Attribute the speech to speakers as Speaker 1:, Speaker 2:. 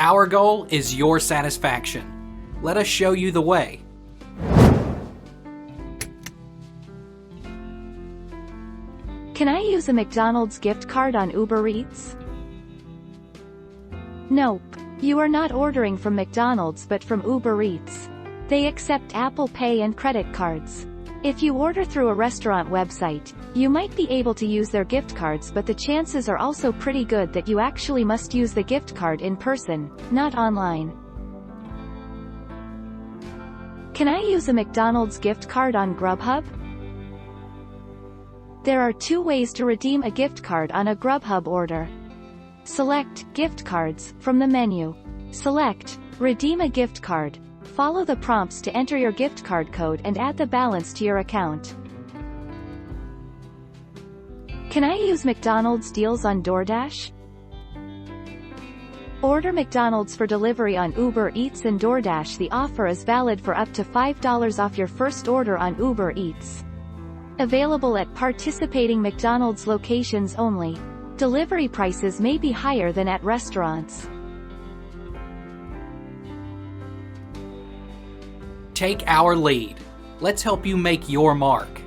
Speaker 1: Our goal is your satisfaction. Let us show you the way.
Speaker 2: Can I use a McDonald's gift card on UberEats? Nope. You are not ordering from McDonald's but from UberEats. They accept Apple Pay and credit cards. If you order through a restaurant website, you might be able to use their gift cards, but the chances are also pretty good that you actually must use the gift card in person, not online. Can I use a McDonald's gift card on Grubhub? There are 2 ways to redeem a gift card on a Grubhub order. Select Gift Cards from the menu. Select Redeem a gift card. Follow the prompts to enter your gift card code and add the balance to your account. Can I use McDonald's deals on Doordash? Order McDonald's for delivery on UberEats and Doordash. The offer is valid for up to $5 off your first order on UberEats. Available at participating McDonald's locations only. Delivery prices may be higher than at restaurants.
Speaker 1: Take our lead. Let's help you make your mark.